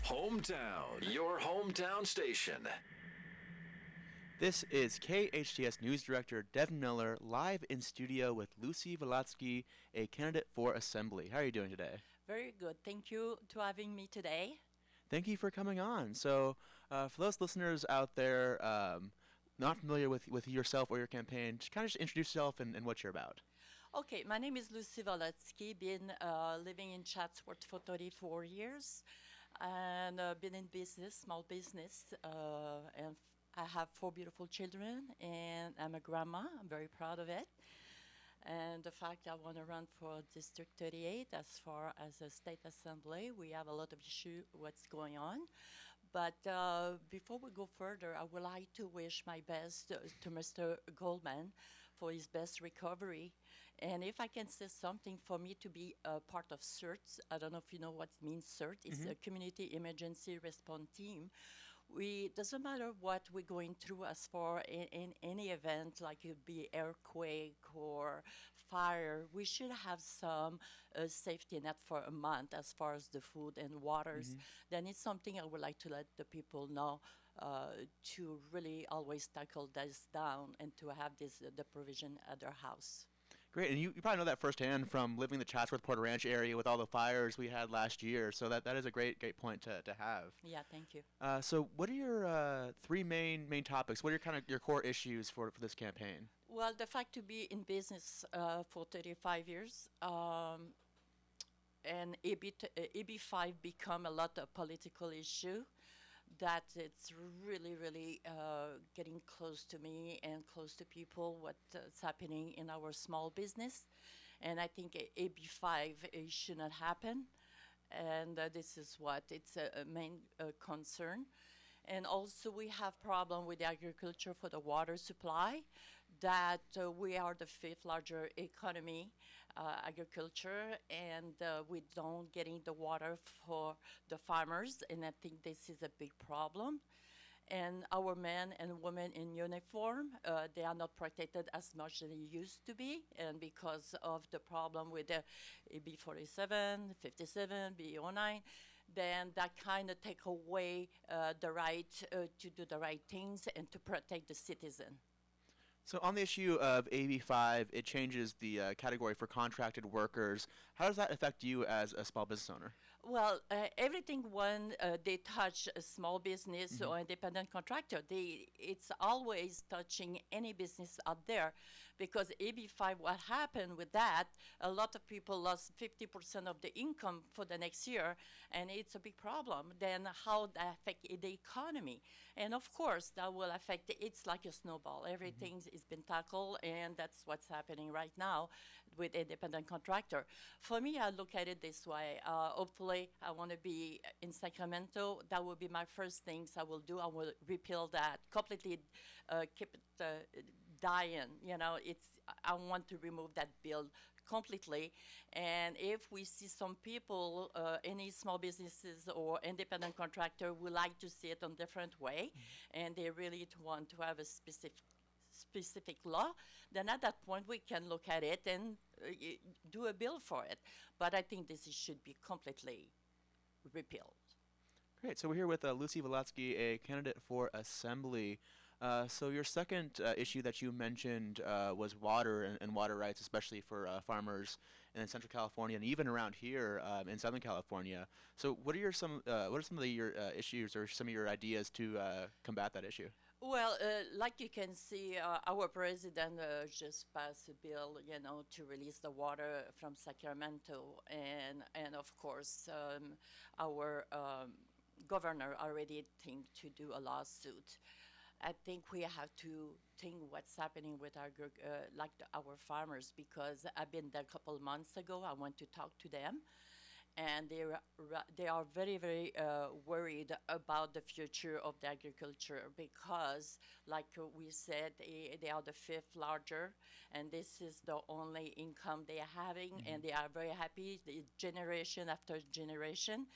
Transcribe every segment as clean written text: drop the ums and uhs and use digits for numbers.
Hometown, your hometown station. This is KHTS News Director Devon Miller live in studio with Lucie Volotzky, a candidate for Assembly. How are you doing today? Very good. Thank you to having me today. Thank you for coming on. So, for those listeners out there not familiar with yourself or your campaign, just introduce yourself and what you're about. Okay, my name is Lucie Volotzky. Been living in Chatsworth for 34 years, and been in business, small business, and I have 4 beautiful children, and I'm a grandma. I'm very proud of it. And the fact I want to run for District 38 as far as a state assembly, we have a lot of issue what's going on. But before we go further, I would like to wish my best to Mr. Goldman for his best recovery. And if I can say something for me to be a part of CERT, I don't know if you know what means CERT, it's a Community Emergency Response Team. Doesn't matter what we're going through as far in any event, like it be earthquake or fire, we should have some safety net for a month as far as the food and waters. Then it's something I would like to let the people know to really always tackle this down and to have the provision at their house. Great, and you probably know that firsthand from living in the Chatsworth-Porter Ranch area with all the fires we had last year, so that is a great point to have. Yeah, thank you. So what are your 3 main topics? What are your core issues for this campaign? Well, the fact to be in business for 35 years, and AB5 become a lot of political issue, that it's really getting close to me and close to people what's happening in our small business. And I think AB5 should not happen. And this is what it's a main concern. And also we have problem with the agriculture for the water supply, that we are the 5th larger economy, agriculture, and we don't getting the water for the farmers, and I think this is a big problem. And our men and women in uniform, they are not protected as much as they used to be, and because of the problem with the B47, 57, B09, then that kind of take away the right to do the right things and to protect the citizen. So on the issue of AB5, it changes the category for contracted workers. How does that affect you as a small business owner? Well, everything when they touch a small business or independent contractor, it's always touching any business out there, because AB5, what happened with that, a lot of people lost 50% of the income for the next year, and it's a big problem. Then how that affect the economy? And of course, that will affect, it's like a snowball. Everything's it's been tackled, and that's what's happening right now with independent contractor. For me, I look at it this way. Hopefully, I want to be in Sacramento. That will be my first things I will do. I will repeal that, completely keep it dying. You know, I want to remove that bill completely. And if we see some people, any small businesses or independent contractor would like to see it in a different way, and they really want to have a specific law, then at that point we can look at it and do a bill for it. But I think this should be completely repealed. Great. So we're here with Lucie Volotzky, a candidate for Assembly. So your second issue that you mentioned was water and water rights, especially for farmers in Central California and even around here in Southern California. So what are some of your issues or some of your ideas to combat that issue? Well, like you can see, our president just passed a bill, to release the water from Sacramento, and of course our governor already think to do a lawsuit. I think we have to think what's happening with our farmers, because I've been there a couple of months ago. I went to talk to them. And they are very, very worried about the future of the agriculture, because, like we said, they are the 5th larger, and this is the only income they are having, and they are very happy, generation after generation.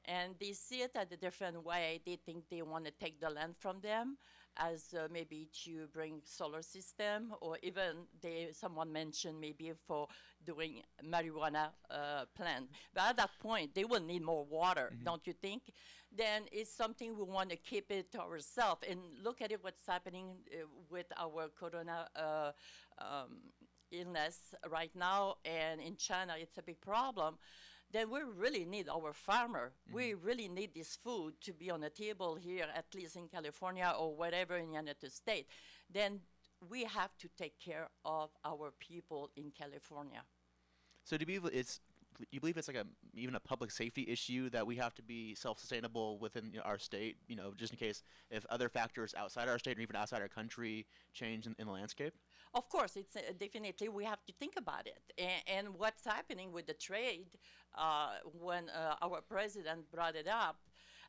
and they see it at a different way. They think they want to take the land from them, as maybe to bring solar system, or even someone mentioned maybe for doing marijuana plant. But at that point, they will need more water, don't you think? Then it's something we want to keep it to ourselves and look at it. What's happening with our corona illness right now, and in China, it's a big problem. Then we really need our farmer. We really need this food to be on the table here, at least in California or whatever in the United States. Then we have to take care of our people in California. So do you believe it's like even a public safety issue that we have to be self-sustainable within our state, just in case if other factors outside our state or even outside our country change in the landscape? Of course, it's definitely we have to think about it. And what's happening with the trade, when our president brought it up,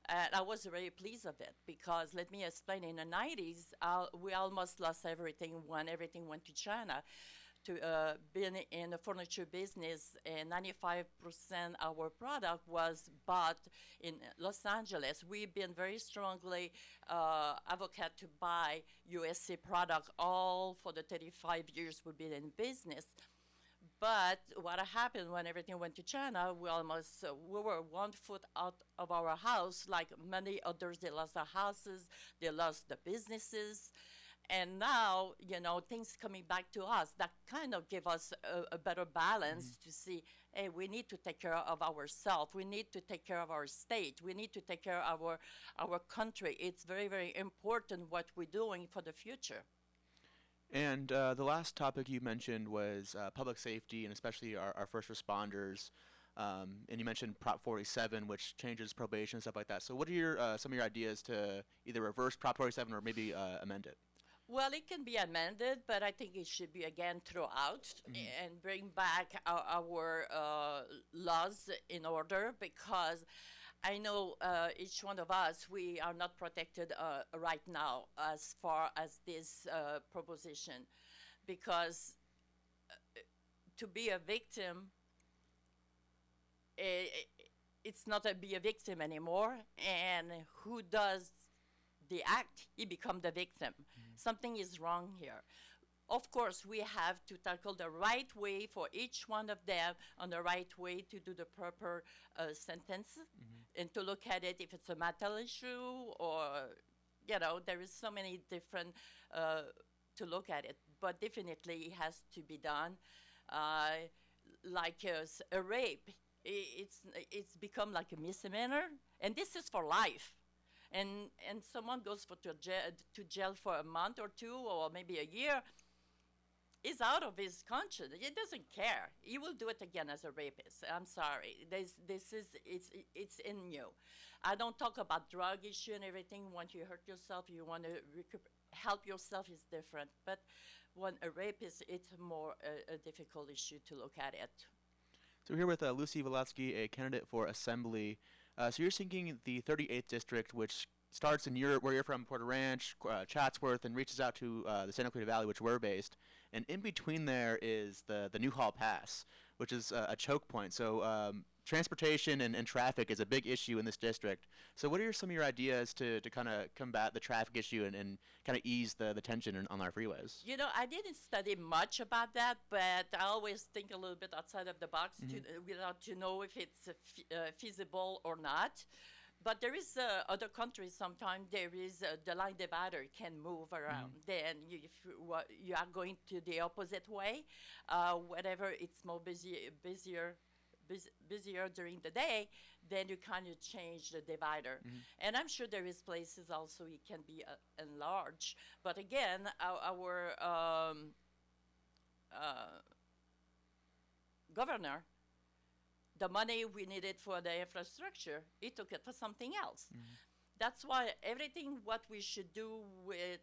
I was very pleased of it, because let me explain, in the 90s, we almost lost everything when everything went to China. Being in the furniture business, and 95% our product was bought in Los Angeles. We've been very strongly advocate to buy USA product all for the 35 years we've been in business. But what happened when everything went to China, we were 1 foot out of our house, like many others. They lost their houses, they lost the businesses. And now, things coming back to us that kind of give us a better balance to see, hey, we need to take care of ourselves. We need to take care of our state. We need to take care of our country. It's very, very important what we're doing for the future. And the last topic you mentioned was public safety, and especially our first responders. And you mentioned Prop 47, which changes probation and stuff like that. So what are some of your ideas to either reverse Prop 47 or maybe amend it? Well, it can be amended, but I think it should be again throughout and bring back our laws in order, because I know each one of us, we are not protected right now as far as this proposition, because to be a victim, it's not be a victim anymore, and who does the act, he become the victim. Something is wrong here. Of course, we have to tackle the right way for each one of them, on the right way to do the proper sentence, and to look at it if it's a mental issue, or, there is so many different to look at it. But definitely it has to be done. Like a rape, it's become like a misdemeanor, and this is for life. And someone goes to jail for a month or two, or maybe a year, is out of his conscience. He doesn't care. He will do it again as a rapist. I'm sorry. It's in you. I don't talk about drug issue and everything. Once you hurt yourself, you want to help yourself, is different. But when a rapist, it's more a difficult issue to look at it. So we're here with Lucie Volotzky, a candidate for Assembly. So you're seeking the 38th district, which starts in where you're from, Porter Ranch, Chatsworth, and reaches out to the Santa Clarita Valley, which we're based. And in between there is the Newhall Pass, which is a choke point. So transportation and traffic is a big issue in this district. So what are some of your ideas to kind of combat the traffic issue and kind of ease the tension on our freeways? I didn't study much about that, but I always think a little bit outside of the box without to know if it's feasible or not. But there is other countries, sometimes there is the line divider can move around. Then if you are going to the opposite way, whatever it's more busier during the day, then you kind of change the divider. And I'm sure there is places also it can be enlarged. But again, our governor, the money we needed for the infrastructure, he took it for something else. That's why everything what we should do with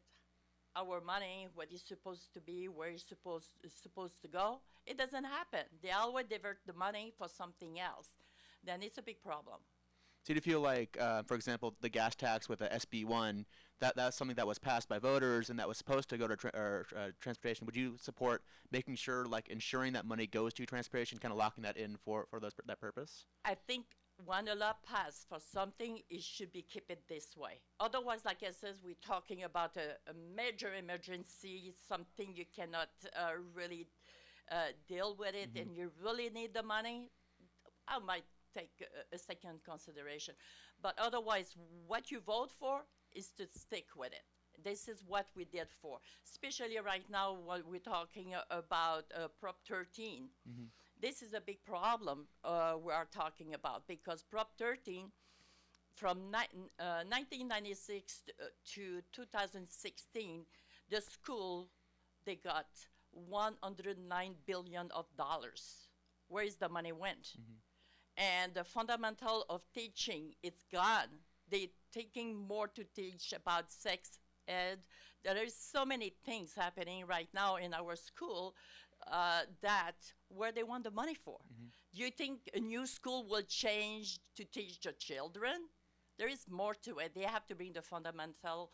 our money, what is supposed to be, where it's supposed to go, it doesn't happen. They always divert the money for something else. Then it's a big problem. So do you feel like, for example, the gas tax with the SB1, that's something that was passed by voters and that was supposed to go to transportation? Would you support making sure, like ensuring that money goes to transportation, kind of locking that in for that purpose? I think when a law passed for something, it should be keep it this way. Otherwise, like I said, we're talking about a major emergency, something you cannot really deal with it, and you really need the money. I might take a second consideration. But otherwise, what you vote for is to stick with it. This is what we did for, especially right now when we're talking about Prop 13. This is a big problem we are talking about because Prop 13 from 1996 to 2016, the school, they got $109 billion of dollars. Where is the money went? And the fundamental of teaching, it's gone. They're taking more to teach about sex ed. There is so many things happening right now in our school that where they want the money for. Do you think a new school will change to teach the children? There is more to it. They have to bring the fundamental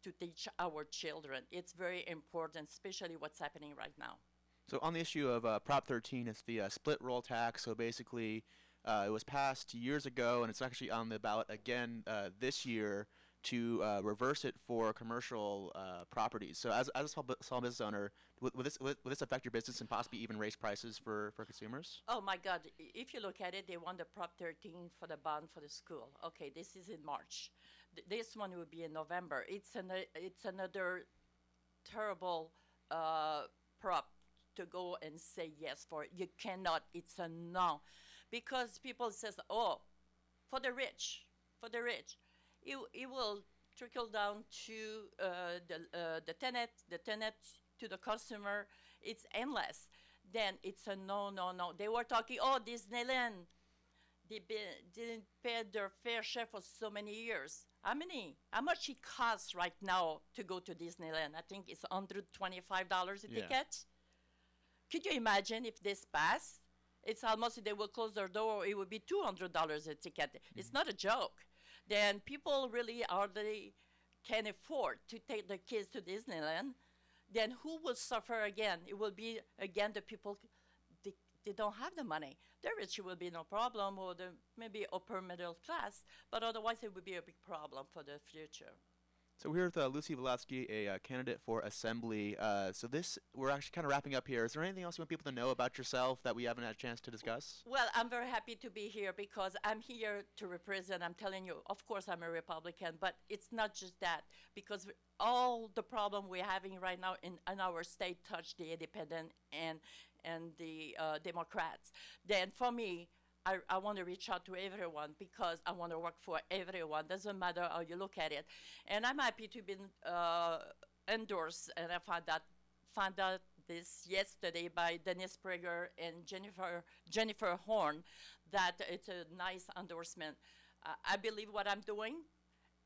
to teach our children. It's very important, especially what's happening right now. So on the issue of Prop 13, it's the split roll tax. So basically, it was passed years ago, and it's actually on the ballot again this year to reverse it for commercial properties. So as a small business owner, would this affect your business and possibly even raise prices for consumers? Oh my God, if you look at it, they want the Prop 13 for the bond for the school. Okay, this is in March. This one will be in November. It's another terrible prop to go and say yes for it. You cannot, it's a no. Because people says, oh, for the rich. It will trickle down to the tenant to the customer. It's endless. Then it's a no. They were talking, oh, Disneyland, they didn't pay their fair share for so many years. How much it costs right now to go to Disneyland? I think it's $125 a ticket. Could you imagine if this passed? It's almost, they will close their door, it would be $200 a ticket. It's not a joke. Then people really hardly can afford to take their kids to Disneyland. Then who will suffer again? It will be, again, the people, they don't have the money. The rich will be no problem, or the maybe upper middle class, but otherwise it would be a big problem for the future. So we're here with Lucie Volotzky, a candidate for Assembly. We're actually kind of wrapping up here. Is there anything else you want people to know about yourself that we haven't had a chance to discuss? Well, I'm very happy to be here because I'm here to represent, I'm telling you, of course I'm a Republican, but it's not just that, because all the problem we're having right now in our state touch the independent and the Democrats. Then for me, I want to reach out to everyone because I want to work for everyone. Doesn't matter how you look at it. And I'm happy to be endorsed, and I found out this yesterday by Dennis Prager and Jennifer Horn that it's a nice endorsement. I believe what I'm doing,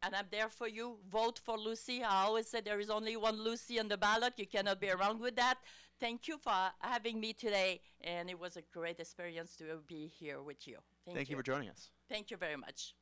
and I'm there for you. Vote for Lucie. I always say there is only one Lucie on the ballot. You cannot be wrong with that. Thank you for having me today, and it was a great experience to be here with you. Thank you for joining us. Thank you very much.